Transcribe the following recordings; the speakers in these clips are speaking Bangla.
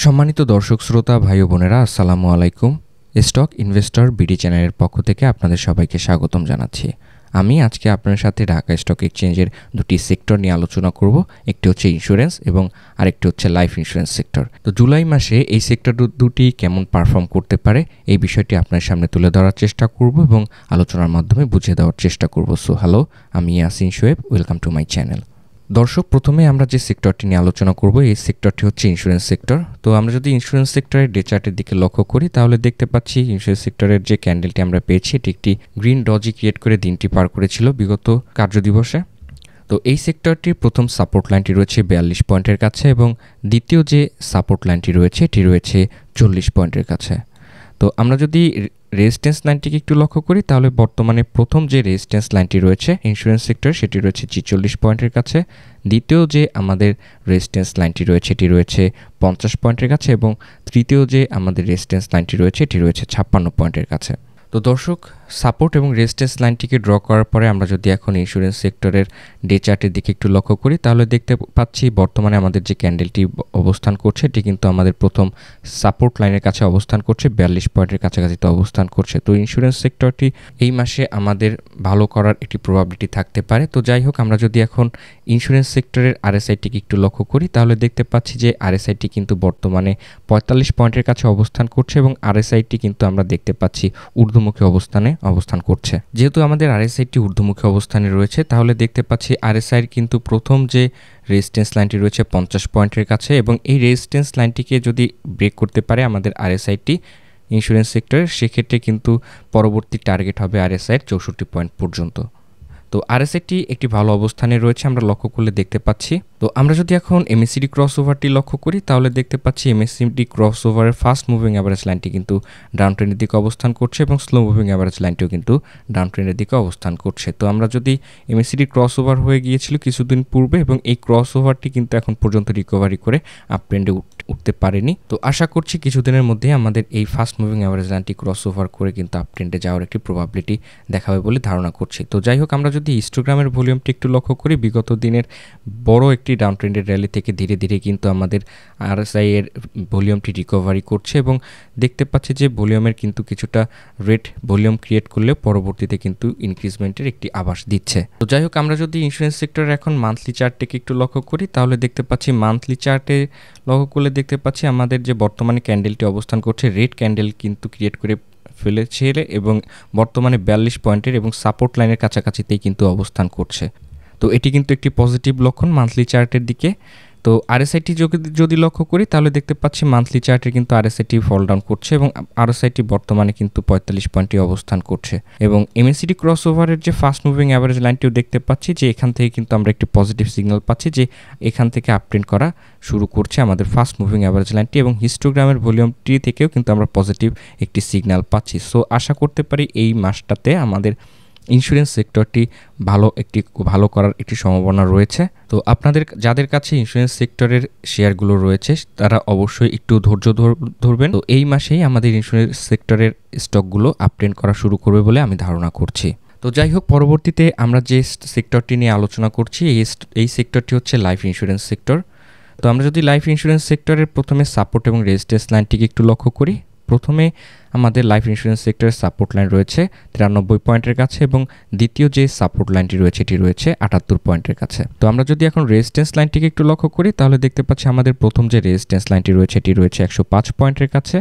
সম্মানিত দর্শক শ্রোতা ভাই ও বোনেরা, আসসালামু আলাইকুম। স্টক ইনভেস্টর বিডি চ্যানেলের পক্ষ থেকে আপনাদের সবাইকে স্বাগতম জানাচ্ছি। আমি আজকে আপনার সাথে ঢাকা স্টক এক্সচেঞ্জের দুটি সেক্টর নিয়ে আলোচনা করব। একটি হচ্ছে ইন্স্যুরেন্স এবং আরেকটি হচ্ছে লাইফ ইন্স্যুরেন্স সেক্টর। তো জুলাই মাসে এই সেক্টর দুটি কেমন পারফর্ম করতে পারে এই বিষয়টি আপনার সামনে তুলে ধরার চেষ্টা করব এবং আলোচনার মাধ্যমে বুঝিয়ে দেওয়ার চেষ্টা করব। সো হ্যালো, আমি Yasin Shoaib, welcome to my channel. দর্শক, প্রথমে আমরা যে সেক্টরটি নিয়ে আলোচনা করব এই সেক্টরটি হচ্ছে ইন্স্যুরেন্স সেক্টর। তো আমরা যদি ইন্স্যুরেন্স সেক্টরের ডে চার্টের দিকে লক্ষ্য করি তাহলে দেখতে পাচ্ছি ইন্স্যুরেন্স সেক্টরের যে ক্যান্ডেলটি আমরা পেয়েছি এটি একটি গ্রিন ডজি ক্রিয়েট করে দিনটি পার করেছিল বিগত কার্যদিবসে। তো এই সেক্টরটির প্রথম সাপোর্ট লাইনটি রয়েছে 42 পয়েন্টের কাছে এবং দ্বিতীয় যে সাপোর্ট লাইনটি রয়েছে এটি রয়েছে 40 পয়েন্টের কাছে। তো আমরা যদি রেজিস্ট্যান্স লাইনটিকে একটু লক্ষ্য করি তাহলে বর্তমানে প্রথম যে রেজিস্ট্যান্স লাইনটি রয়েছে ইন্স্যুরেন্স সেক্টর সেটি রয়েছে 46 পয়েন্টের কাছে। দ্বিতীয় যে আমাদের রেজিস্ট্যান্স লাইনটি রয়েছে এটি রয়েছে 50 পয়েন্টের কাছে এবং তৃতীয় যে আমাদের রেজিস্ট্যান্স লাইনটি রয়েছে এটি রয়েছে 56 পয়েন্টের কাছে। তো দর্শক, সাপোর্ট এবং রেজিস্ট্যান্স লাইনটিকে ড্র করার পরে আমরা যদি এখন ইন্স্যুরেন্স সেক্টরের ডে চার্টের দিকে একটু লক্ষ্য করি তাহলে দেখতে পাচ্ছি বর্তমানে আমাদের যে ক্যান্ডেলটি অবস্থান করছে এটি কিন্তু আমাদের প্রথম সাপোর্ট লাইনের কাছে অবস্থান করছে, 42 পয়েন্টের কাছাকাছি তো অবস্থান করছে। তো ইন্স্যুরেন্স সেক্টরটি এই মাসে আমাদের ভালো করার একটি প্রবাবিলিটি থাকতে পারে। তো যাই হোক, আমরা যদি এখন ইন্স্যুরেন্স সেক্টরের আরএসআইটিকে একটু লক্ষ্য করি তাহলে দেখতে পাচ্ছি যে আরএসআইটি কিন্তু বর্তমানে 45 পয়েন্টের কাছে অবস্থান করছে এবং আরএসআইটি কিন্তু আমরা দেখতে পাচ্ছি ঊর্ধ্বমুখী অবস্থানে অবস্থান করছে। যেহেতু আমাদের আরএসআইটি ঊর্ধ্বমুখী অবস্থানে রয়েছে তাহলে দেখতে পাচ্ছি আরএসআইয়ের কিন্তু প্রথম যে রেজিস্ট্যান্স লাইনটি রয়েছে 50 পয়েন্টের কাছে এবং এই রেজিস্ট্যান্স লাইনটিকে যদি ব্রেক করতে পারে আমাদের আরএসআইটি ইন্স্যুরেন্স সেক্টরের, সেক্ষেত্রে কিন্তু পরবর্তী টার্গেট হবে আরএসআইয়ের 64 পয়েন্ট পর্যন্ত। তো আরএসআইটি একটি ভালো অবস্থানে রয়েছে আমরা লক্ষ্য করলে দেখতে পাচ্ছি। তো আমরা যদি এখন এমএসিডি ক্রস ওভারটি লক্ষ্য করি তাহলে দেখতে পাচ্ছি এমএসিডি ক্রস ওভারের ফাস্ট মুভিং অ্যাভারেজ লাইনটি কিন্তু ডাউন ট্রেন্ডের দিকে অবস্থান করছে এবং স্লো মুভিং অ্যাভারেজ লাইনটিও কিন্তু ডাউন ট্রেন্ডের দিকে অবস্থান করছে। তো আমরা যদি এমএসিডি ক্রস ওভার হয়ে গিয়েছিল কিছুদিন পূর্বে এবং এই ক্রস ওভারটি কিন্তু এখন পর্যন্ত রিকভারি করে আপ ট্রেন্ডে উঠতে পারেনি। তো আশা করছি কিছুদিনের মধ্যে আমাদের এই ফাস্ট মুভিং অ্যাভারেজ লাইনটি ক্রস ওভার করে কিন্তু আপ ট্রেন্ডে যাওয়ার একটি প্রবাবিলিটি দেখাবে বলে ধারণা করছি। তো যাই হোক, আমরা যদি হিস্টোগ্রামের ভলিউমটি একটু লক্ষ্য করি বিগত দিনের বড় একটি ডাউন ট্রেন্ডের র্যালি থেকে ধীরে ধীরে কিন্তু আমাদের আরএসআই এর ভলিউমটি রিকভারি করছে এবং দেখতে পাচ্ছি যে ভলিউমের কিন্তু কিছুটা রেট ভলিউম ক্রিয়েট করলে পরবর্তীতে কিন্তু ইনক্রিজমেন্টের একটি আভাস দিচ্ছে। তো যাই হোক, আমরা যদি ইন্স্যুরেন্স সেক্টরের এখন মান্থলি চার্টটিকে একটু লক্ষ্য করি তাহলে দেখতে পাচ্ছি মান্থলি চার্টে লক্ষ্য করলে দেখতে পাচ্ছি আমাদের যে বর্তমানে ক্যান্ডেলটি অবস্থান করছে রেড ক্যান্ডেল কিন্তু ক্রিয়েট করে ফেলেছে এবং বর্তমানে 42 পয়েন্টের এবং সাপোর্ট লাইনের কাছাকাছিতেই কিন্তু অবস্থান করছে। তো এটি কিন্তু একটি পজিটিভ লক্ষণ মান্থলি চার্টের দিকে। তো আরএসআইটি যদি লক্ষ্য করি তাহলে দেখতে পাচ্ছি মান্থলি চার্টে কিন্তু আরএসআইটি ফল ডাউন করছে এবং আরএসআইটি বর্তমানে কিন্তু 45 পয়েন্টে অবস্থান করছে এবং এমএসিডি ক্রস ওভারের যে ফাস্ট মুভিং অ্যাভারেজ লাইনটিও দেখতে পাচ্ছি যে এখান থেকে কিন্তু আমরা একটি পজিটিভ সিগন্যাল পাচ্ছি যে এখান থেকে আপট্রেন্ড করা শুরু করছে আমাদের ফাস্ট মুভিং অ্যাভারেজ লাইনটি এবং হিস্টোগ্রামের ভলিউমটি থেকেও কিন্তু আমরা পজিটিভ একটি সিগন্যাল পাচ্ছি। সো আশা করতে পারি এই মাসটাতে আমাদের ইন্স্যুরেন্স সেক্টরটি ভালো করার একটি সম্ভাবনা রয়েছে। তো আপনাদের যাদের কাছে ইন্স্যুরেন্স সেক্টরের শেয়ারগুলো রয়েছে তারা অবশ্যই একটু ধৈর্য ধরবেন। তো এই মাসেই আমাদের ইন্স্যুরেন্স সেক্টরের স্টকগুলো আপট্রেন্ড করা শুরু করবে বলে আমি ধারণা করছি। তো যাই হোক, পরবর্তীতে আমরা যে সেক্টরটি নিয়ে আলোচনা করছি এই সেক্টরটি হচ্ছে লাইফ ইন্স্যুরেন্স সেক্টর। তো আমরা যদি লাইফ ইন্স্যুরেন্স সেক্টরের প্রথমে সাপোর্ট এবং রেজিস্ট্যান্স লাইনটিকে একটু লক্ষ্য করি, প্রথমে আমাদের লাইফ ইন্স্যুরেন্স সেক্টরের সাপোর্ট লাইন রয়েছে 93 পয়েন্টের কাছে এবং দ্বিতীয় যে সাপোর্ট লাইনটি রয়েছে এটি রয়েছে 78 পয়েন্টের কাছে। তো আমরা যদি এখন রেজিস্ট্যান্স লাইনটিকে একটু লক্ষ্য করি তাহলে দেখতে পাচ্ছি আমাদের প্রথম যে রেজিস্ট্যান্স লাইনটি রয়েছে এটি রয়েছে 105 পয়েন্টের কাছে।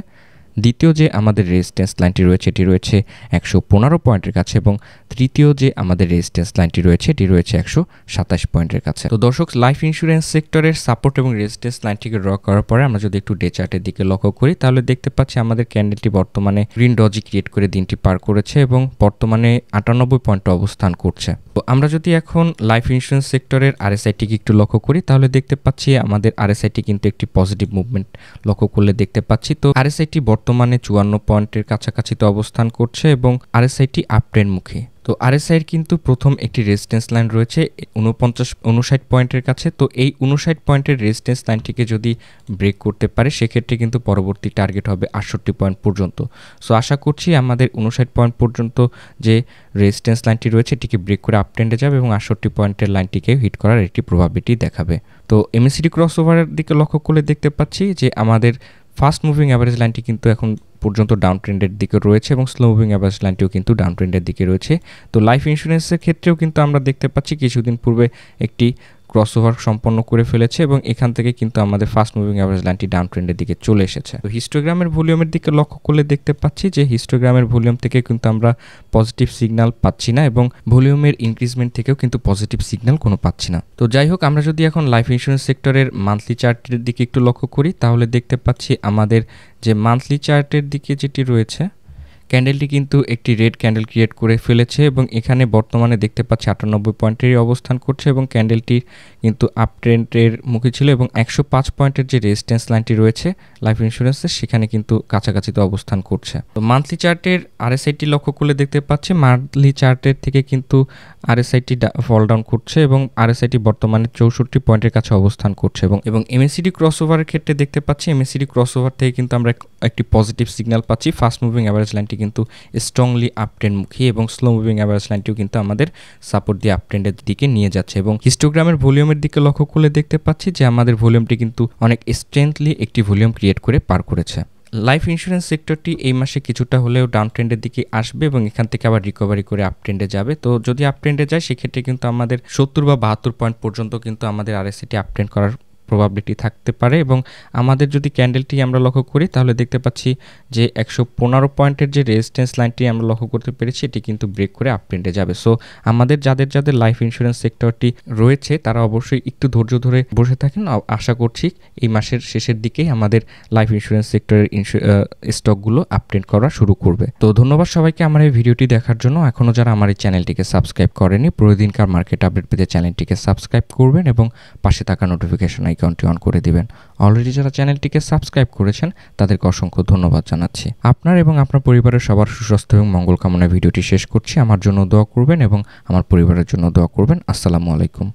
দ্বিতীয় যে আমাদের রেজিস্ট্যান্স লাইনটি রয়েছে এটি রয়েছে 115 পয়েন্টের কাছে এবং তৃতীয় যে আমাদের রেজিস্ট্যান্স লাইনটি রয়েছে এটি রয়েছে 127 পয়েন্টের কাছে। তো দর্শক, লাইফ ইন্স্যুরেন্স সেক্টরের সাপোর্ট এবং রেজিস্ট্যান্স লাইনটিকে ড্র করার পরে আমরা যদি একটু ডে চার্টের দিকে লক্ষ্য করি তাহলে দেখতে পাচ্ছি আমাদের ক্যান্ডেলটি বর্তমানে গ্রিন ডজি ক্রিয়েট করে দিনটি পার করেছে এবং বর্তমানে 98 পয়েন্টে অবস্থান করছে। তো আমরা যদি এখন লাইফ ইন্স্যুরেন্স সেক্টরের আরএসআইটিকে একটু লক্ষ্য করি তাহলে দেখতে পাচ্ছি আমাদের আরএসআইটি কিন্তু একটি পজিটিভ মুভমেন্ট লক্ষ্য করলে দেখতে পাচ্ছি। তো আরএসআইটি বর্তমানে 54 পয়েন্টের কাছাকাছি তো অবস্থান করছে এবং আরএসআইটি আপ ট্রেন্ড মুখী। তো তো আরএসআই এর কিন্তু প্রথম একটি রেজিস্ট্যান্স লাইন রয়েছে 59 পয়েন্টের কাছে। তো এই 59 পয়েন্টের রেজিস্ট্যান্স লাইনটিকে যদি ব্রেক করতে পারে সেক্ষেত্রে কিন্তু পরবর্তী টার্গেট হবে 68 পয়েন্ট পর্যন্ত। সো আশা করছি আমাদের 59 পয়েন্ট পর্যন্ত যে রেজিস্ট্যান্স লাইনটি রয়েছে এটিকে ব্রেক করে আপ ট্রেন্ডে যাবে এবং 68 পয়েন্টের লাইনটিকে হিট করার একটি প্রবাবিলিটি দেখাবে। তো এমএসিডি ক্রসওভারের দিকে লক্ষ্য করলে দেখতে পাচ্ছি যে আমাদের ফাস্ট মুভিং অ্যাভারেজ লাইনটি কিন্তু এখন পর্যন্ত ডাউন ট্রেন্ডের দিকে রয়েছে এবং স্লো মুভিং অ্যাভারেজ লাইনটিও কিন্তু ডাউন ট্রেন্ডের দিকে রয়েছে। তো লাইফ ইন্স্যুরেন্সের ক্ষেত্রেও কিন্তু আমরা দেখতে পাচ্ছি কিছুদিন পূর্বে একটি ক্রসওভার সম্পন্ন করে ফেলেছে এবং এখান থেকে কিন্তু আমাদের ফাস্ট মুভিং অ্যাভারেজ লাইনটি ডাউন ট্রেন্ডের দিকে চলে এসেছে। তো হিস্টোগ্রামের ভলিউমের দিকে লক্ষ্য করলে দেখতে পাচ্ছি যে হিস্টোগ্রামের ভলিউম থেকে কিন্তু আমরা পজিটিভ সিগন্যাল পাচ্ছি না এবং ভলিউমের ইনক্রিজমেন্ট থেকেও কিন্তু পজিটিভ সিগন্যাল কোনো পাচ্ছি না। তো যাই হোক, আমরা যদি এখন লাইফ ইন্স্যুরেন্স সেক্টরের মান্থলি চার্টের দিকে একটু লক্ষ্য করি তাহলে দেখতে পাচ্ছি আমাদের যে মান্থলি চার্টের দিকে যেটি রয়েছে ক্যান্ডেলটি কিন্তু একটি রেড ক্যান্ডেল ক্রিয়েট করে ফেলেছে এবং এখানে বর্তমানে দেখতে পাচ্ছি 98 পয়েন্টেরই অবস্থান করছে এবং ক্যান্ডেলটি কিন্তু আপ ট্রেন্ডের মুখে ছিল এবং 105 পয়েন্টের যে রেজিস্ট্যান্স লাইনটি রয়েছে লাইফ ইন্স্যুরেন্সের সেখানে কিন্তু কাছাকাছিতে অবস্থান করছে। তো মান্থলি চার্টের আরএসআইটি লক্ষ্য করলে দেখতে পাচ্ছি মান্থলি চার্টের থেকে কিন্তু আরএসআইটি ফল ডাউন করছে এবং আরএসআইটি বর্তমানে 64 পয়েন্টের কাছে অবস্থান করছে এবং এমএসিডি ক্রসওভারের ক্ষেত্রে দেখতে পাচ্ছি এমএসিডি ক্রসওভার থেকে কিন্তু আমরা একটি পজিটিভ সিগন্যাল পাচ্ছি। ফাস্ট মুভিং অ্যাভারেজ লাইনটি কিন্তু স্ট্রংলি আপ ট্রেন্ডমুখী এবং স্লো মুভিং অ্যাভারেজ লাইনটিও কিন্তু আমাদের সাপোর্ট দিয়ে আপ ট্রেন্ডের দিকে নিয়ে যাচ্ছে এবং হিস্টোগ্রামের ভলিউমের দিকে লক্ষ্য করলে দেখতে পাচ্ছি যে আমাদের ভলিউমটি কিন্তু অনেক স্ট্রেংথলি একটি ভলিউম ক্রিয়েট করে পার করেছে। লাইফ ইন্স্যুরেন্স সেক্টরটি এই মাসে কিছুটা হলেও ডাউন ট্রেন্ডের দিকে আসবে এবং এখান থেকে আবার রিকভারি করে আপ ট্রেন্ডে যাবে। তো যদি আপ ট্রেন্ডে যায় সেক্ষেত্রে কিন্তু আমাদের 70 বা 72 পয়েন্ট পর্যন্ত কিন্তু আমাদের আরএসআইটি আপ ট্রেন্ড করার প্রবাবিলিটি থাকতে পারে এবং আমাদের যদি ক্যান্ডেলটি আমরা লক্ষ্য করি তাহলে দেখতে পাচ্ছি যে 115 পয়েন্টের যে রেজিস্ট্যান্স লাইনটি আমরা লক্ষ্য করতে পেরেছি এটি কিন্তু ব্রেক করে আপ ট্রেন্ডে যাবে। সো আমাদের যাদের লাইফ ইন্স্যুরেন্স সেক্টরটি রয়েছে তারা অবশ্যই একটু ধৈর্য ধরে বসে থাকেন। আশা করছি এই মাসের শেষের দিকেই আমাদের লাইফ ইন্স্যুরেন্স সেক্টরের স্টকগুলো আপ ট্রেন্ড করা শুরু করবে। তো ধন্যবাদ সবাইকে আমার এই ভিডিওটি দেখার জন্য। এখনও যারা আমার এই চ্যানেলটিকে সাবস্ক্রাইব করেনি প্রতিদিনকার মার্কেট আপডেট পেতে চ্যানেলটিকে সাবস্ক্রাইব করবেন এবং পাশে থাকা নোটিফিকেশন আইকনটি অন করে দিবেন। অলরেডি যারা চ্যানেলটিকে সাবস্ক্রাইব করেছেন তাদেরকে অসংখ্য ধন্যবাদ জানাচ্ছি। আপনার এবং আপনার পরিবারের সবার সুস্বাস্থ্য এবং মঙ্গল কামনায় ভিডিওটি শেষ করছি। আমার জন্য দোয়া করবেন এবং আমার পরিবারের জন্য দোয়া করবেন। আসসালামু আলাইকুম।